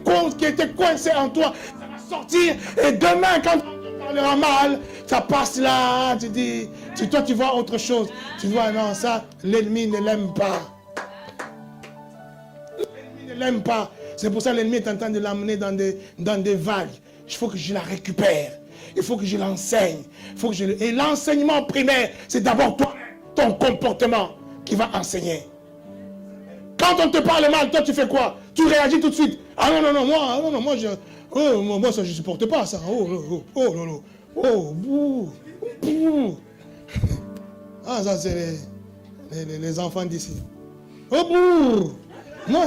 coincé en toi. Ça va sortir. Et demain, quand on te parlera mal, ça passe là. Tu dis, toi tu vois autre chose. Tu vois, non, ça, l'ennemi ne l'aime pas. L'ennemi ne l'aime pas. C'est pour ça que l'ennemi est en train de l'amener dans des vagues. Il faut que je la récupère. Il faut que je l'enseigne. Et l'enseignement primaire, c'est d'abord toi, ton comportement qui va enseigner. Quand on te parle mal, toi tu fais quoi? tu réagis tout de suite. Ah non, non, non, moi, moi ça, je ne supporte pas ça. Ah, ça, c'est les enfants d'ici. Oh, bouh! Moi,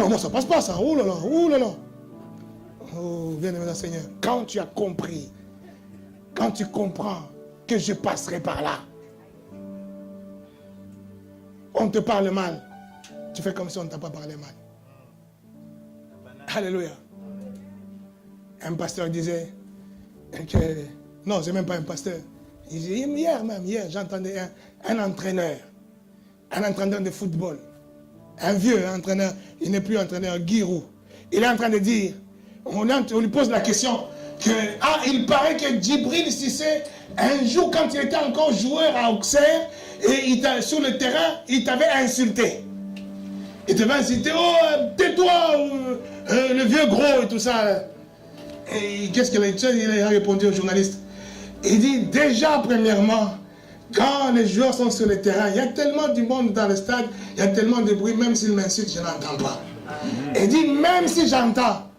moi, ça passe pas, ça. Oh là là, oh là là. Oh, bien-aimé le Seigneur, quand tu as compris, quand tu comprends que je passerai par là, on te parle mal, tu fais comme si on ne t'a pas parlé mal. Alléluia. Un pasteur disait que, non, c'est même pas un pasteur. Il disait, hier, j'entendais un entraîneur de football, un vieux entraîneur, il n'est plus entraîneur, Giroud. Il est en train de dire, on lui pose la question, que, il paraît que Djibril Cissé, un jour quand il était encore joueur à Auxerre, et sur le terrain, il t'avait insulté. Il t'avait insulté, tais-toi, le vieux gros et tout ça. Et qu'est-ce qu'il a répondu au journaliste? Il dit, déjà, premièrement, quand les joueurs sont sur le terrain, il y a tellement du monde dans le stade, il y a tellement de bruit, même s'ils m'insultent, je n'entends pas. Il dit, même si j'entends,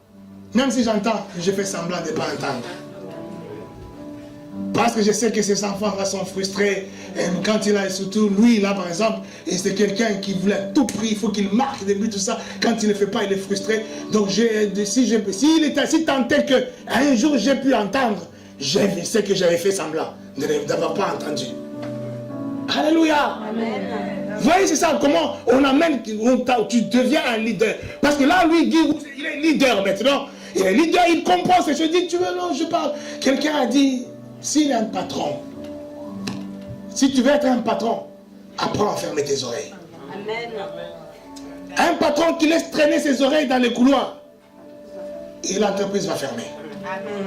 je fais semblant de ne pas entendre. Parce que je sais que ces enfants-là sont frustrés. Et quand il a, surtout lui, là, par exemple, et c'est quelqu'un qui voulait à tout prix, il faut qu'il marque des buts, tout ça. Quand il ne fait pas, il est frustré. Donc, si tant est qu'un jour j'ai pu entendre, je sais que j'avais fait semblant d'avoir pas entendu. Alléluia. Amen. Vous voyez, c'est ça, comment on amène, tu deviens un leader. Parce que là, lui, il est leader maintenant. Il est leader, il comprend ce que je dis. Tu veux, non, je parle. Quelqu'un a dit, s'il est un patron, si tu veux être un patron, apprends à fermer tes oreilles. Amen. Un patron qui laisse traîner ses oreilles dans les couloirs, et l'entreprise va fermer. Amen.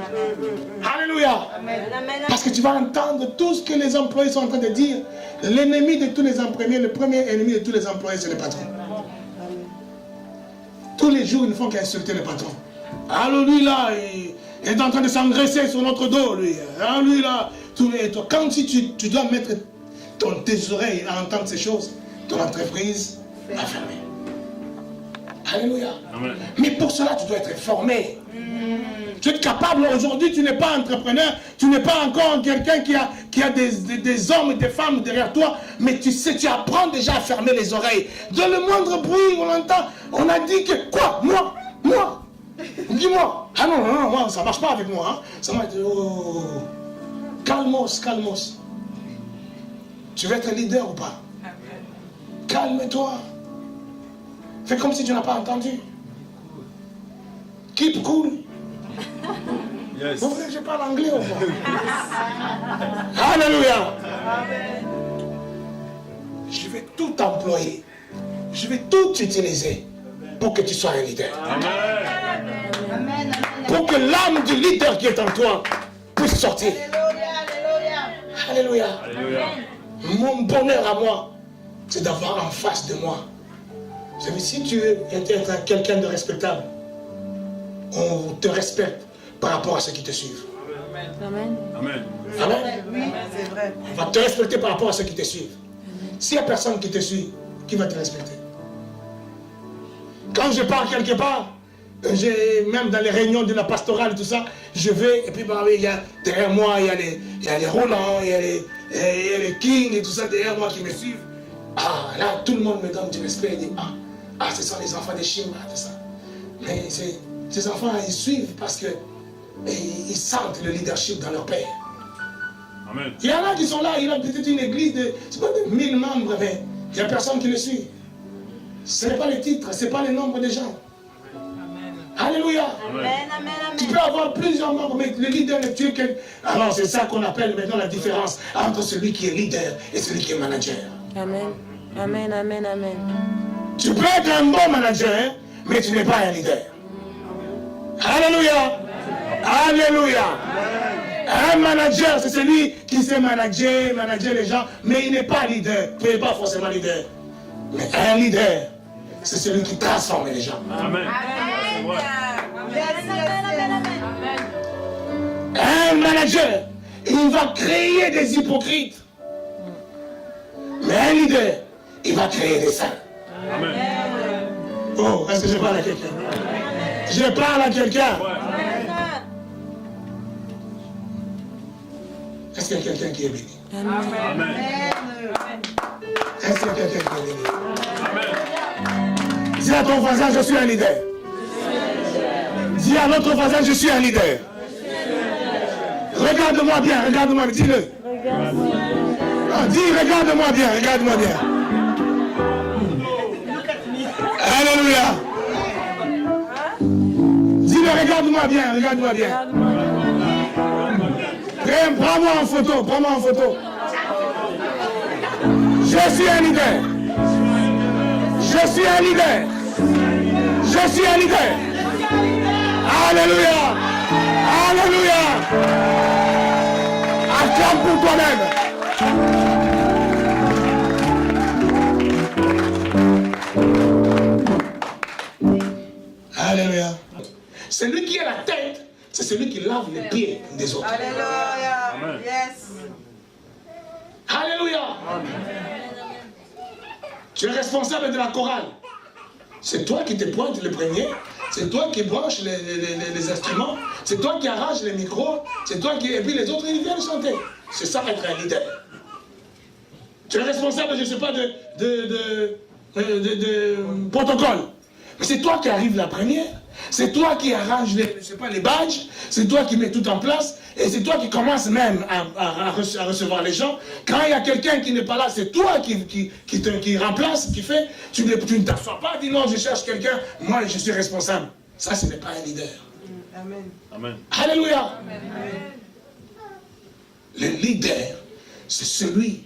Alléluia. Amen. Parce que tu vas entendre tout ce que les employés sont en train de dire. L'ennemi de tous les employés, le premier ennemi de tous les employés, c'est le patron. Tous les jours, ils ne font qu'insulter le patron. Alors lui là, il est en train de s'engraisser sur notre dos, lui. Alors lui là, quand si tu dois mettre tes oreilles à entendre ces choses, ton entreprise va fermer. Alléluia. Amen. Mais pour cela, tu dois être formé. Tu es capable, aujourd'hui, tu n'es pas entrepreneur, tu n'es pas encore quelqu'un qui a des hommes et des femmes derrière toi, mais tu sais, tu apprends déjà à fermer les oreilles. Dans le moindre bruit, on entend, on a dit que, quoi, moi, dis-moi. Ah non, moi, ça ne marche pas avec moi. Hein. Ça m'a dit, calmos. Tu veux être leader ou pas? Calme-toi. Fais comme si tu n'as pas entendu. Keep cool. Yes. Vous voulez que je parle anglais ou pas? Alléluia. Amen. Je vais tout employer. Je vais tout utiliser pour que tu sois un leader. Amen. Pour que l'âme du leader qui est en toi puisse sortir. Alléluia. Alléluia. Mon bonheur à moi, c'est d'avoir en face de moi. Vous savez, si tu veux être quelqu'un de respectable, on te respecte par rapport à ceux qui te suivent. Amen. Amen. Amen. Oui, c'est vrai. On va te respecter par rapport à ceux qui te suivent. S'il n'y a personne qui te suit, qui va te respecter? Quand je pars quelque part, même dans les réunions de la pastorale et tout ça, je vais, et puis derrière moi, il y a les Roland, il y a les King et tout ça derrière moi qui me suivent. Ah, là, tout le monde me donne du respect et dit, ce sont les enfants des Chimba, tout ça. Mais ces enfants, ils suivent parce que ils sentent le leadership dans leur père. Amen. Il y en a qui sont là, il a peut-être une église de 1000 membres, mais il n'y a personne qui le suit. Ce n'est pas les titres, ce n'est pas le nombre de gens. Amen. Alléluia. Amen. Tu peux avoir plusieurs membres, mais le leader est tué. Alors c'est ça qu'on appelle maintenant la différence entre celui qui est leader et celui qui est manager. Amen. Amen, amen, amen. Tu peux être un bon manager, mais tu n'es pas un leader. Alléluia. Alléluia. Un manager, c'est celui qui sait manager les gens, mais il n'est pas leader. Il n'est pas forcément leader. Mais un leader, c'est celui qui transforme les gens. Amen. Un manager, il va créer des hypocrites. Mais un leader, il va créer des saints. Oh, est-ce que je parle à quelqu'un? Je parle à quelqu'un. Est-ce qu'il y a quelqu'un qui est béni? Amen. Est-ce qu'il y a quelqu'un qui est béni? Dis à ton voisin, je suis un leader. Dis à l'autre voisin, je suis un leader. Regarde-moi bien, regarde-moi, dis-le. Ah, dis, regarde-moi bien, regarde-moi bien. Alléluia. Dis-le, regarde-moi bien, regarde-moi bien. Prends-moi en photo, prends-moi en photo. Je suis un leader. Je suis un leader. Je suis un leader. Alléluia. Alléluia. Acclame pour toi-même. Alléluia. Celui qui a la tête, c'est celui qui lave les pieds des autres. Alléluia. Yes. Alléluia. Tu es responsable de la chorale. C'est toi qui te pointes le premier. C'est toi qui branches les instruments. C'est toi qui arrache les micros. C'est toi qui... Et puis les autres, ils viennent chanter. C'est ça être un leader. Tu es responsable, je ne sais pas, de protocole. Mais c'est toi qui arrives la première. C'est toi qui arrange les badges. C'est toi qui mets tout en place. Et c'est toi qui commences même à recevoir les gens. Quand il y a quelqu'un qui n'est pas là, c'est toi qui remplace, qui fait. Tu ne t'assois pas, dis non, je cherche quelqu'un. Moi, je suis responsable. Ça, ce n'est pas un leader. Amen. Amen. Alléluia. Amen. Le leader, c'est celui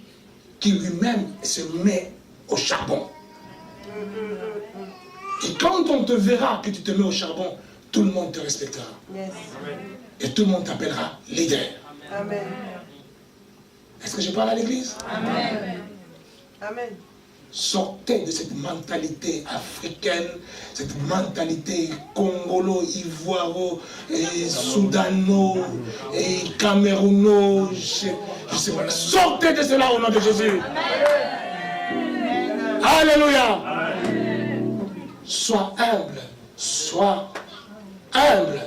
qui lui-même se met au charbon. Et quand on te verra que tu te mets au charbon, tout le monde te respectera. Yes. Et tout le monde t'appellera leader. Amen. Est-ce que je parle à l'église? Amen. Amen. Sortez de cette mentalité africaine, cette mentalité congolo, ivoiro, et soudano, et camerouno, je sais pas. Sortez de cela au nom de Jésus. Alléluia. Sois humble, sois humble.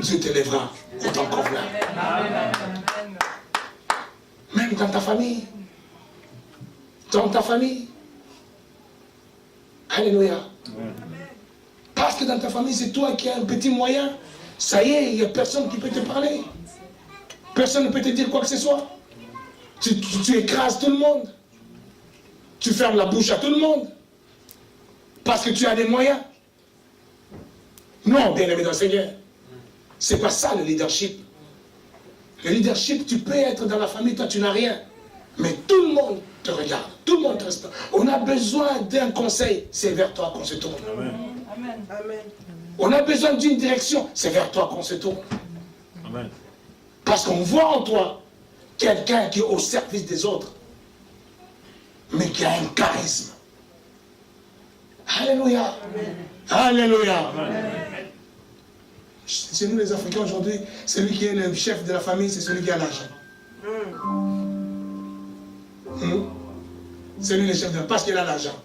Dieu te lèvera autant qu'on veut. Même dans ta famille. Dans ta famille. Alléluia. Parce que dans ta famille, c'est toi qui as un petit moyen. Ça y est, il n'y a personne qui peut te parler. Personne ne peut te dire quoi que ce soit. Tu écrases tout le monde. Tu fermes la bouche à tout le monde. Parce que tu as des moyens. Non, bien-aimé dans le Seigneur. C'est pas ça le leadership. Le leadership, tu peux être dans la famille, toi tu n'as rien. Mais tout le monde te regarde, tout le monde te respecte. On a besoin d'un conseil, c'est vers toi qu'on se tourne. Amen. Amen. On a besoin d'une direction, c'est vers toi qu'on se tourne. Amen. Parce qu'on voit en toi quelqu'un qui est au service des autres, mais qui a un charisme. Alléluia. Alléluia. C'est nous les Africains aujourd'hui, celui qui est le chef de la famille, c'est celui qui a l'argent. C'est lui le chef de la famille, parce qu'il a l'argent.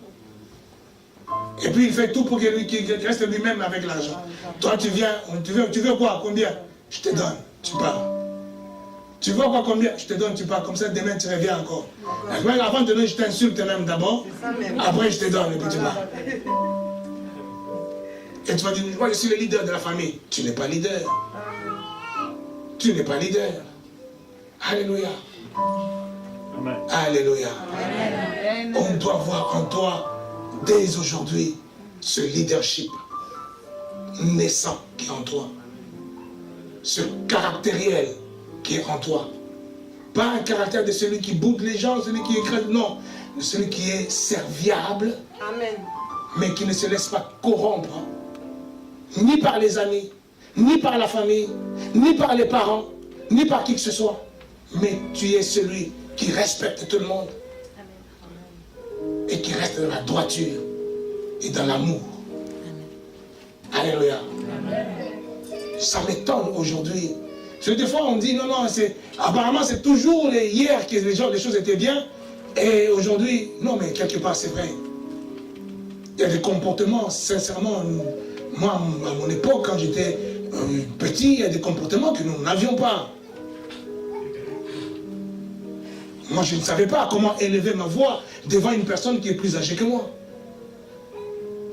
Et puis il fait tout pour qu'il reste lui-même avec l'argent. Toi tu viens, tu veux quoi? Combien? Je te donne, tu pars. Tu veux quoi? Combien? Je te donne, tu pars. Comme ça demain tu reviens encore. Avant de donner, je t'insulte même d'abord. Après je te donne et puis tu pars. Et tu vas dire, moi je suis le leader de la famille. Tu n'es pas leader. Tu n'es pas leader. Alléluia. Amen. Alléluia. On doit voir en toi, dès aujourd'hui, ce leadership naissant qui est en toi. Ce caractériel qui est en toi. Pas un caractère de celui qui boude les gens, celui qui écrase, non. Celui qui est serviable, Amen. mais qui ne se laisse pas corrompre. Ni par les amis, ni par la famille, ni par les parents, ni par qui que ce soit. Mais tu es celui qui respecte tout le monde. Et qui reste dans la droiture et dans l'amour. Alléluia. Ça m'étonne aujourd'hui. Parce que des fois on dit non, apparemment c'est toujours hier que les choses étaient bien. Et aujourd'hui, non mais quelque part c'est vrai. Il y a des comportements, sincèrement, moi, à mon époque, quand j'étais petit, il y a des comportements que nous n'avions pas. Moi, je ne savais pas comment élever ma voix devant une personne qui est plus âgée que moi.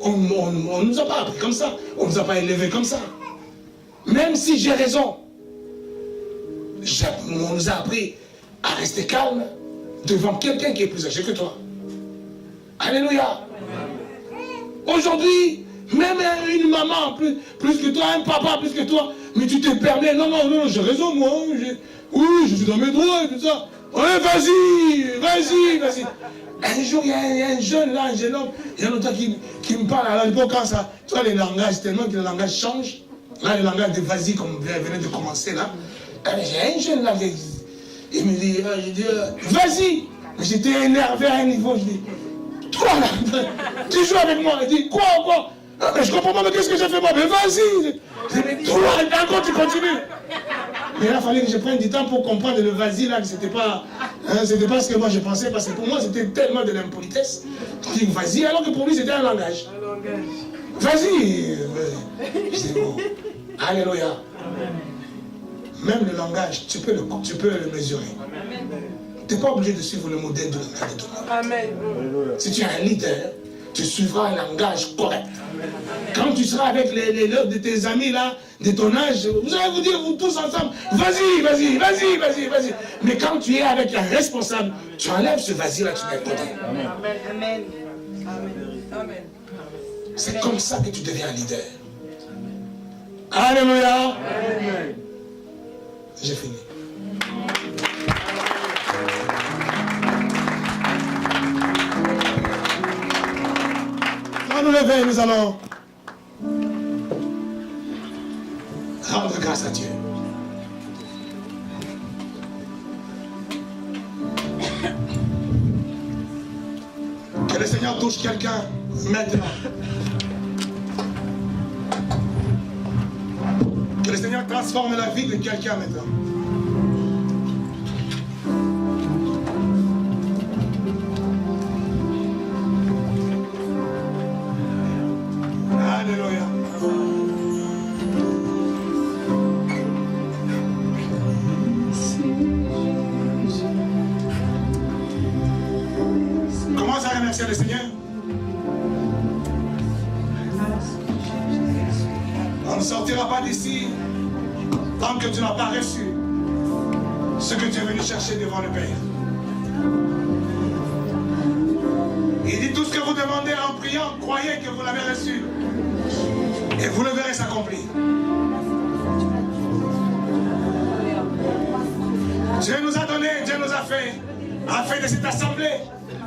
On ne nous a pas appris comme ça. On ne nous a pas élevés comme ça. Même si j'ai raison, on nous a appris à rester calme devant quelqu'un qui est plus âgé que toi. Alléluia. Aujourd'hui, même une maman plus que toi, un papa plus que toi, mais tu te permets, non, j'ai raison, moi. Oui, je suis dans mes droits et tout ça. Ouais, vas-y. Un jour, il y a un jeune là, un jeune homme, il y a longtemps qui me parle à l'époque quand ça, tu vois les langages, tellement que le langage change. Là, le langage de vas-y, comme venait de commencer là. J'ai un jeune là, il me dit, vas-y. J'étais énervé à un niveau, je dis, toi là, tu joues avec moi. Il dit, quoi? Ah, mais je comprends pas, mais qu'est-ce que j'ai fait moi? Mais vas-y. Je dis, mais toi, encore tu continues. Mais là, il fallait que je prenne du temps pour comprendre le vas-y là, que c'était pas ce que moi je pensais, parce que pour moi c'était tellement de l'impolitesse. Je dis vas-y, alors que pour lui c'était un langage. Vas-y. C'est bon. Alléluia. Même le langage, tu peux le mesurer. Tu n'es pas obligé de suivre le modèle de l'un de ton homme. Amen. Si tu es un leader, tu suivras un langage correct. Quand tu seras avec les de tes amis là, de ton âge, vous allez vous dire, vous tous ensemble, vas-y. Mais quand tu es avec un responsable, tu enlèves ce vas-y là, tu mets de côté. Amen. C'est comme ça que tu deviens un leader. Alléluia. Amen. J'ai fini. Quand nous lever, nous allons rendre grâce à Dieu. Que le Seigneur touche quelqu'un maintenant. Que le Seigneur transforme la vie de quelqu'un maintenant. Alléluia. Commence à remercier le Seigneur. On ne sortira pas d'ici tant que tu n'as pas reçu ce que tu es venu chercher devant le Père. Il dit tout ce que vous demandez en priant, croyez que vous l'avez reçu. Et vous le verrez s'accomplir. Dieu nous a donné, Dieu nous a fait de cette assemblée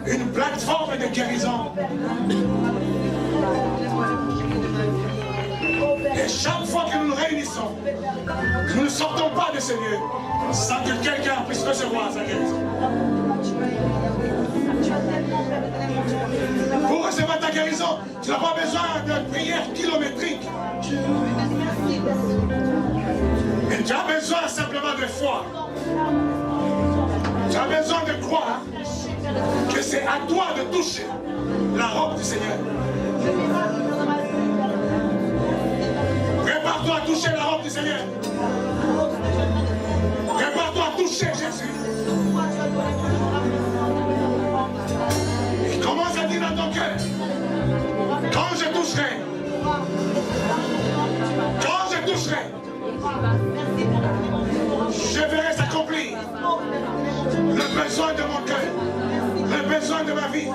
une plateforme de guérison. Et chaque fois que nous nous réunissons, nous ne sortons pas de ce lieu sans que quelqu'un puisse recevoir sa guérison. Pour recevoir ta guérison, tu n'as pas besoin de prière kilométrique. Mais tu as besoin simplement de foi. Tu as besoin de croire que c'est à toi de toucher la robe du Seigneur. Prépare-toi à toucher la robe du Seigneur. Prépare-toi à toucher Jésus. Et commence à dire dans ton cœur, quand je toucherai, je verrai s'accomplir le besoin de mon cœur, le besoin de ma vie.